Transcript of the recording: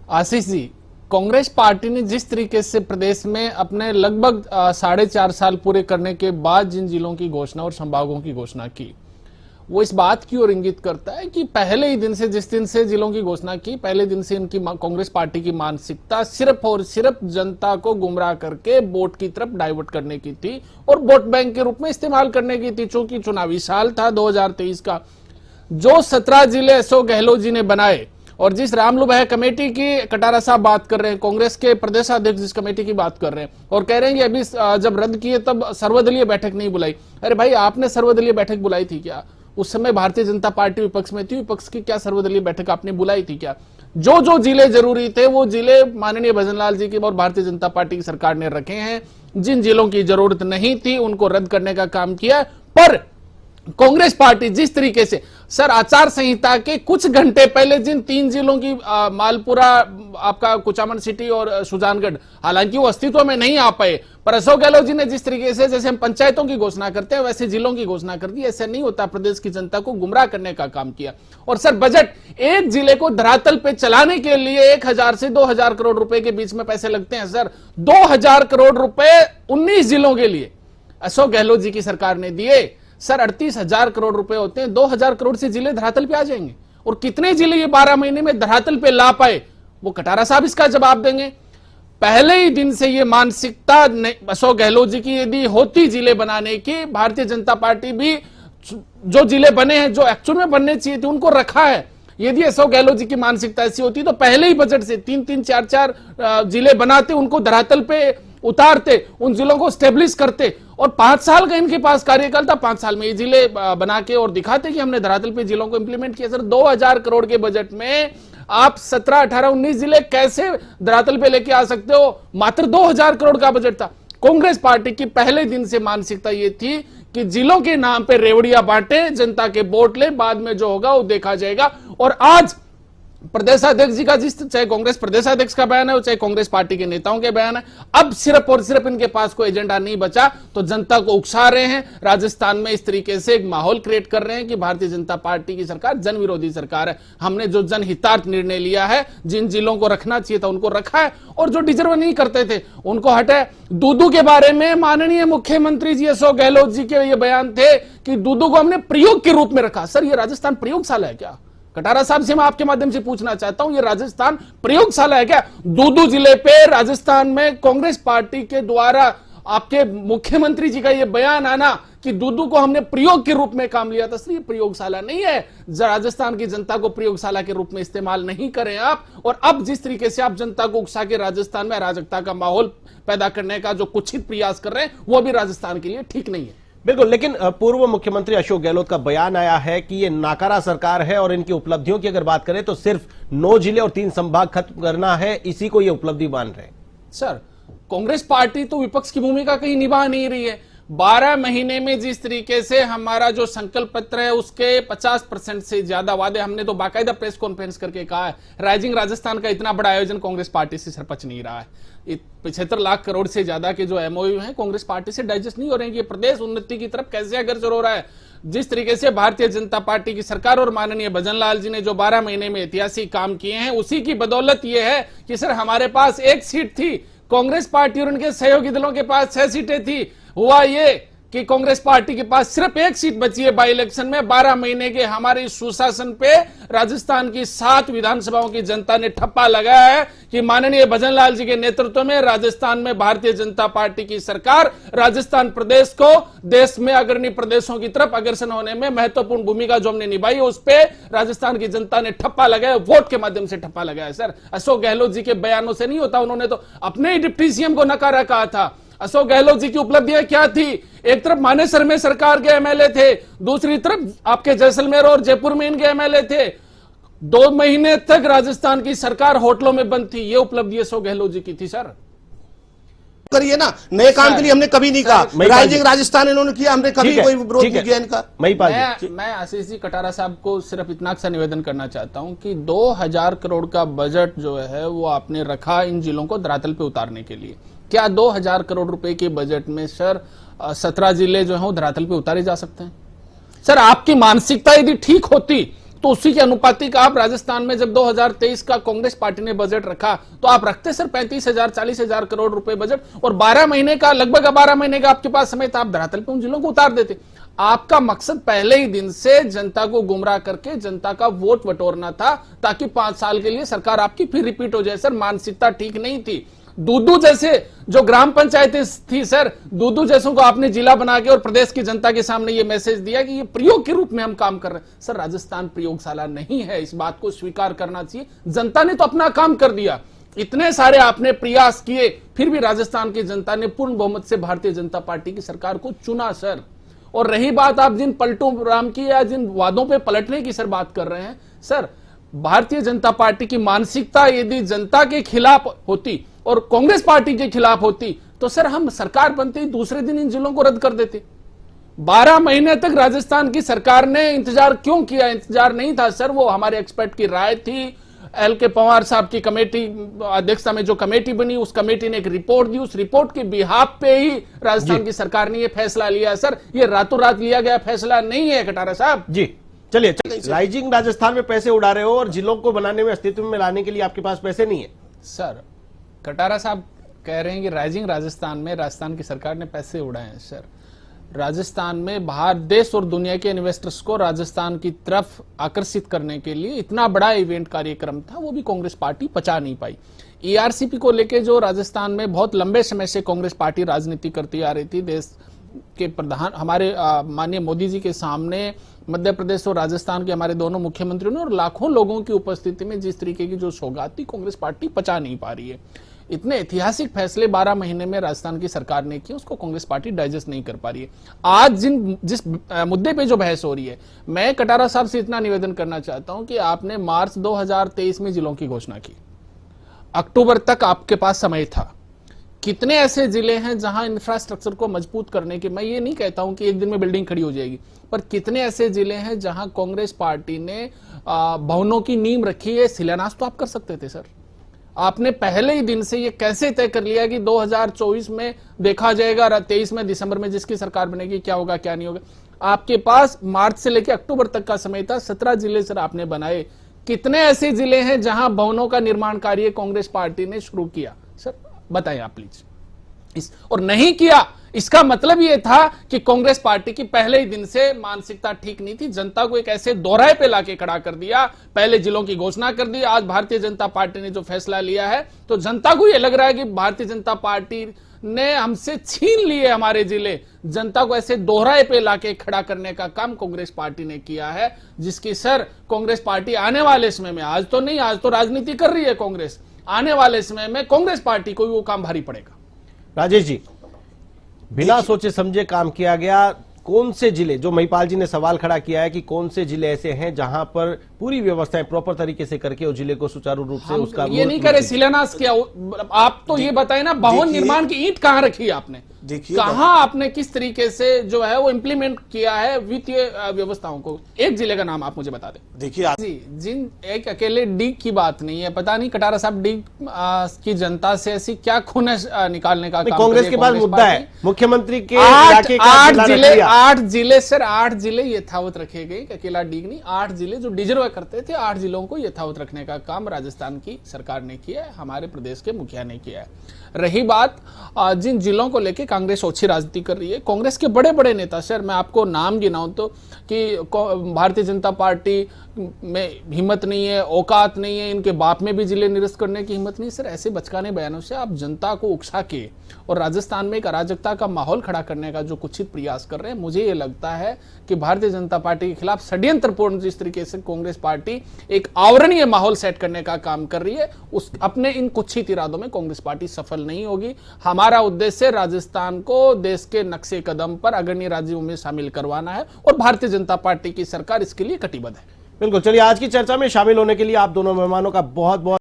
Ashish ji, Congress party ने जिस तरीके से प्रदेश में अपने लगभग 4.5 साल पूरे करने के बाद जिन जिलों की घोषणा और संभागों की घोषणा की, वो इस बात की ओर इंगित करता है कि पहले ही दिन से, जिस दिन से जिलों की घोषणा की, पहले दिन से इनकी कांग्रेस पार्टी की मानसिकता सिर्फ और सिर्फ जनता को गुमराह करके वोट की तरफ डाइवर्ट करने की थी और वोट बैंक के रूप में इस्तेमाल करने की थी। चूंकि चुनावी साल था 2023 का, जो 17 जिले अशोक गहलोत जी ने बनाए और जिस रामलू बह कमेटी की कटारा साहब बात कर रहे हैं, कांग्रेस के प्रदेशाध्यक्ष जिस कमेटी की बात कर रहे हैं और कह रहे हैं कि अभी जब रद्द किए तब सर्वदलीय बैठक नहीं बुलाई। अरे भाई, आपने सर्वदलीय बैठक बुलाई थी क्या? उस समय भारतीय जनता पार्टी विपक्ष में थी, विपक्ष की क्या सर्वदलीय बैठक आपने बुलाई थी क्या? जो जो जिले जरूरी थे वो जिले माननीय भजनलाल जी की और भारतीय जनता पार्टी की सरकार ने रखे हैं। जिन जिलों की जरूरत नहीं थी उनको रद्द करने का काम किया। पर कांग्रेस पार्टी जिस तरीके से सर आचार संहिता के कुछ घंटे पहले जिन 3 जिलों की मालपुरा, आपका कुचामन सिटी और सुजानगढ़, हालांकि वो अस्तित्व में नहीं आ पाए, पर अशोक गहलोत जी ने जिस तरीके से, जैसे हम पंचायतों की घोषणा करते हैं वैसे जिलों की घोषणा कर दी। ऐसा नहीं होता, प्रदेश की जनता को गुमराह करने का काम किया। और सर बजट एक जिले को धरातल पे चलाने के लिए 1000 से 2000 करोड़ रुपए के बीच में पैसे लगते हैं। सर 2000 करोड़ रुपए 19 जिलों के लिए अशोक गहलोत जी की सरकार ने दिए। सर 38,000 करोड़ रुपए होते हैं, 2000 करोड़ से जिले धरातल पे आ जाएंगे। और कितने जिले ये 12 महीने में धरातल पे ला पाए, वो कटारा साहब इसका जवाब देंगे। पहले ही दिन से ये मानसिकता अशोक गहलोत जी की यदि होती जिले बनाने की, भारतीय जनता पार्टी भी जो जिले बने हैं, जो एक्चुअल में बनने चाहिए थे, उनको रखा है। यदि अशोक गहलोत जी की मानसिकता ऐसी होती तो पहले ही बजट से 3-3, 4-4 जिले बनाते, उनको धरातल पे उतारते, उन जिलों को स्टेब्लिश करते। और 5 साल का इनके पास कार्यकाल था, 5 साल में ये जिले बना के और दिखाते कि हमने धरातल पे जिलों को इंप्लीमेंट किया। सर 2000 करोड़ के बजट में आप 17, 18, 19 जिले कैसे धरातल पे लेके आ सकते हो? मात्र 2000 करोड़ का बजट था। कांग्रेस पार्टी की पहले दिन से मानसिकता ये थी कि जिलों के नाम पे रेवड़िया बांटे, जनता के वोट ले, बाद में जो होगा वो देखा जाएगा। और आज प्रदेशाध्यक्ष जी का, जिस चाहे कांग्रेस प्रदेशाध्यक्ष का बयान है, चाहे कांग्रेस पार्टी के नेताओं के बयान है, अब सिर्फ और सिर्फ इनके पास कोई एजेंडा नहीं बचा तो जनता को उकसा रहे हैं। राजस्थान में इस तरीके से एक माहौल क्रिएट कर रहे हैं कि भारतीय जनता पार्टी की सरकार जन विरोधी सरकार है। हमने जो जनहितार्थ निर्णय लिया है, जिन जिलों को रखना चाहिए था उनको रखा है और जो डिजर्व नहीं करते थे उनको हटाए। दूधू के बारे में माननीय मुख्यमंत्री जी अशोक गहलोत जी के ये बयान थे कि दूधू को हमने प्रयोग के रूप में रखा। सर ये राजस्थान प्रयोगशाला है क्या? कटारा साहब से मैं आपके माध्यम से पूछना चाहता हूं, ये राजस्थान प्रयोगशाला है क्या? दूधू जिले पे राजस्थान में कांग्रेस पार्टी के द्वारा आपके मुख्यमंत्री जी का ये बयान आना कि दूधू को हमने प्रयोग के रूप में काम लिया था। सर ये प्रयोगशाला नहीं है। राजस्थान की जनता को प्रयोगशाला के रूप में इस्तेमाल नहीं करें आप। और अब जिस तरीके से आप जनता को उकसा के राजस्थान में अराजकता का माहौल पैदा करने का जो कुत्सित प्रयास कर रहे हैं, वो भी राजस्थान के लिए ठीक नहीं है। बिल्कुल, लेकिन पूर्व मुख्यमंत्री अशोक गहलोत का बयान आया है कि ये नाकारा सरकार है और इनकी उपलब्धियों की अगर बात करें तो सिर्फ 9 जिले और 3 संभाग खत्म करना है, इसी को ये उपलब्धि मान रहे हैं। सर कांग्रेस पार्टी तो विपक्ष की भूमिका कहीं निभा नहीं रही है। 12 महीने में जिस तरीके से हमारा जो संकल्प पत्र है उसके 50% से ज्यादा वादे, हमने तो बाकायदा प्रेस कॉन्फ्रेंस करके कहा है, राइजिंग राजस्थान का इतना बड़ा आयोजन कांग्रेस पार्टी से सरपंच नहीं रहा है। 75 लाख करोड़ से ज्यादा के जो एमओयू हैं कांग्रेस पार्टी से डाइजेस्ट नहीं हो रहे हैं कि प्रदेश उन्नति की तरफ कैसे अग्रसर हो रहा है। जिस तरीके से भारतीय जनता पार्टी की सरकार और माननीय भजनलाल जी ने जो 12 महीने में ऐतिहासिक काम किए हैं, उसी की बदौलत यह है कि सर हमारे पास 1 सीट थी, कांग्रेस पार्टी और उनके सहयोगी दलों के पास 6 सीटें थी। हुआ ये कि कांग्रेस पार्टी के पास सिर्फ 1 सीट बची है बाई इलेक्शन में। 12 महीने के हमारे सुशासन पे राजस्थान की 7 विधानसभाओं की जनता ने ठप्पा लगाया है कि माननीय भजनलाल जी के नेतृत्व में राजस्थान में भारतीय जनता पार्टी की सरकार राजस्थान प्रदेश को देश में अग्रणी प्रदेशों की तरफ अग्रसर होने में महत्वपूर्ण भूमिका जो हमने निभाई है, उस पर राजस्थान की जनता ने ठप्पा लगाया, वोट के माध्यम से ठप्पा लगाया। सर अशोक गहलोत जी के बयानों से नहीं होता, उन्होंने तो अपने ही डिप्टी सीएम को नकारा कहा था। अशोक गहलोत जी की उपलब्धियां क्या थी? एक तरफ मानेसर में सरकार के एमएलए थे, दूसरी तरफ आपके जैसलमेर और जयपुर में इनके एमएलए थे। 2 महीने तक राजस्थान की सरकार होटलों में बंद थी। ये उपलब्धि अशोक गहलोत जी की थी। सर करिए ना, नए काम के लिए हमने कभी नहीं कहा। राइजिंग राजस्थान इन्होंने किया, हमने कभी कोई विरोध नहीं किया इनका। मैं आशीष जी कटारा साहब को सिर्फ इतना सा निवेदन करना चाहता हूं कि 2000 करोड़ का बजट जो है वो आपने रखा इन जिलों को धरातल पे उतारने के लिए। क्या 2000 करोड़ रुपए के बजट में सर 17 जिले जो हैं वो धरातल पे उतारे जा सकते हैं? सर आपकी मानसिकता यदि ठीक होती तो उसी के अनुपातिक आप राजस्थान में जब 2023 का कांग्रेस पार्टी ने बजट रखा तो आप रखते सर 35,000 40,000 करोड़ रुपए बजट, और 12 महीने का, लगभग 12 महीने का आपके पास समय था, आप धरातल पे उन जिलों को उतार देते। आपका मकसद पहले ही दिन से जनता को गुमराह करके जनता का वोट बटोरना था, ताकि 5 साल के लिए सरकार आपकी फिर रिपीट हो जाए। सर मानसिकता ठीक नहीं थी। दूदू जैसे जो ग्राम पंचायतें थी सर, दूदू जैसों को आपने जिला बना के और प्रदेश की जनता के सामने ये मैसेज दिया कि ये प्रयोग के रूप में हम काम कर रहे हैं। सर राजस्थान प्रयोगशाला नहीं है, इस बात को स्वीकार करना चाहिए। जनता ने तो अपना काम कर दिया, इतने सारे आपने प्रयास किए, फिर भी राजस्थान की जनता ने पूर्ण बहुमत से भारतीय जनता पार्टी की सरकार को चुना सर। और रही बात आप जिन पलटू राम की या जिन वादों पे पलटने की सर बात कर रहे हैं, सर भारतीय जनता पार्टी की मानसिकता यदि जनता के खिलाफ होती और कांग्रेस पार्टी के खिलाफ होती तो सर हम सरकार बनते ही दूसरे दिन इन जिलों को रद्द कर देते। 12 महीने तक राजस्थान की सरकार ने इंतजार क्यों किया? इंतजार नहीं था सर, वो हमारे एक्सपर्ट की राय थी। LK पवार साहब की कमेटी अध्यक्षता में जो कमेटी बनी, उस कमेटी ने एक रिपोर्ट दी, उस रिपोर्ट के बिहाफ पे ही राजस्थान की सरकार ने यह फैसला लिया। सर ये रातों रात लिया गया फैसला नहीं है कटारा साहब जी। चलिए, राइजिंग राजस्थान में पैसे उड़ा रहे हो और जिलों को बनाने में, अस्तित्व में लाने के लिए आपके पास पैसे नहीं है। सर कटारा साहब कह रहे हैं कि राइजिंग राजस्थान में राजस्थान की सरकार ने पैसे उड़ाए हैं। सर राजस्थान में बाहर देश और दुनिया के इन्वेस्टर्स को राजस्थान की तरफ आकर्षित करने के लिए इतना बड़ा इवेंट कार्यक्रम था, वो भी कांग्रेस पार्टी पचा नहीं पाई। ERCP को लेके जो राजस्थान में बहुत लंबे समय से कांग्रेस पार्टी राजनीति करती आ रही थी, देश के प्रधान हमारे माननीय मोदी जी के सामने मध्य प्रदेश और राजस्थान के हमारे दोनों मुख्यमंत्रियों ने और लाखों लोगों की उपस्थिति में जिस तरीके की जो सौगात थी, कांग्रेस पार्टी पचा नहीं पा रही है। इतने ऐतिहासिक फैसले 12 महीने में राजस्थान की सरकार ने किए, उसको कांग्रेस पार्टी डाइजेस्ट नहीं कर पा रही है। आज जिस मुद्दे पे जो बहस हो रही है, मैं कटारा साहब से इतना निवेदन करना चाहता हूं कि आपने मार्च 2023 में जिलों की घोषणा की, अक्टूबर तक आपके पास समय था। कितने ऐसे जिले हैं जहां इंफ्रास्ट्रक्चर को मजबूत करने के, मैं ये नहीं कहता हूं कि एक दिन में बिल्डिंग खड़ी हो जाएगी, पर कितने ऐसे जिले हैं जहां कांग्रेस पार्टी ने भवनों की नींव रखी है? शिलान्यास तो आप कर सकते थे सर। आपने पहले ही दिन से ये कैसे तय कर लिया कि 2024 में देखा जाएगा, 23 में दिसंबर में जिसकी सरकार बनेगी क्या होगा क्या नहीं होगा? आपके पास मार्च से लेकर अक्टूबर तक का समय था, 17 जिले सर आपने बनाए। कितने ऐसे जिले हैं जहां भवनों का निर्माण कार्य कांग्रेस पार्टी ने शुरू किया? सर बताएं आप प्लीज। और नहीं किया, इसका मतलब यह था कि कांग्रेस पार्टी की पहले ही दिन से मानसिकता ठीक नहीं थी। जनता को एक ऐसे दोहराए पे लाके खड़ा कर दिया, पहले जिलों की घोषणा कर दी, आज भारतीय जनता पार्टी ने जो फैसला लिया है तो जनता को यह लग रहा है कि भारतीय जनता पार्टी ने हमसे छीन लिए हमारे जिले। जनता को ऐसे दोहराए पे लाके खड़ा करने का काम कांग्रेस पार्टी ने किया है, जिसकी सर कांग्रेस पार्टी आने वाले समय में, आज तो नहीं, आज तो राजनीति कर रही है कांग्रेस, आने वाले समय में कांग्रेस पार्टी को वो काम भारी पड़ेगा। राजेश जी, बिना सोचे समझे काम किया गया। कौन से जिले, जो महिपाल जी ने सवाल खड़ा किया है कि कौन से जिले ऐसे हैं जहां पर पूरी व्यवस्थाएं प्रॉपर तरीके से करके उस जिले को सुचारू रूप से उसका ये नहीं करे शिलान्यास किया, आप तो ये बताए ना भवन निर्माण की ईंट कहां रखी है आपने? देखिए कहां आपने किस तरीके से जो है वो इंप्लीमेंट किया है वित्तीय व्यवस्थाओं को? एक जिले का नाम आप मुझे बता दें। देखिए जी, जिन एक अकेले डीग की बात नहीं है, पता नहीं कटारा साहब डीग की जनता से ऐसी क्या खुनस निकालने का काम कांग्रेस के पास मुद्दा है, मुख्यमंत्री के इलाके का 8 जिले सर, 8 जिले यथावत रखे गए, अकेला डीग नहीं, 8 जिले जो डिजर्व करते थे, 8 जिलों को यथावत रखने का काम राजस्थान की सरकार ने किया है, हमारे प्रदेश के मुखिया ने किया है। रही बात जिन जिलों को लेकर कांग्रेस ओछी राजनीति कर रही है, कांग्रेस के बड़े बड़े नेता सर, मैं आपको नाम गिनाऊं तो कि भारतीय जनता पार्टी में हिम्मत नहीं है, औकात नहीं है, इनके बाप में भी जिले निरस्त करने की हिम्मत नहीं। सर ऐसे बचकाने बयानों से आप जनता को उकसा के और राजस्थान में एक अराजकता का माहौल खड़ा करने का जो कुछित प्रयास कर रहे हैं, मुझे ये लगता है कि भारतीय जनता पार्टी के खिलाफ षड्यंत्रपूर्ण जिस तरीके से कांग्रेस पार्टी एक आवरणीय माहौल सेट करने का काम कर रही है, उस अपने इन कुछित इरादों में कांग्रेस पार्टी सफल नहीं होगी। हमारा उद्देश्य राजस्थान को देश के नक्शे कदम पर अग्रणी राज्यों में शामिल करवाना है और भारतीय जनता पार्टी की सरकार इसके लिए कटिबद्ध है। बिल्कुल। चलिए, आज की चर्चा में शामिल होने के लिए आप दोनों मेहमानों का बहुत बहुत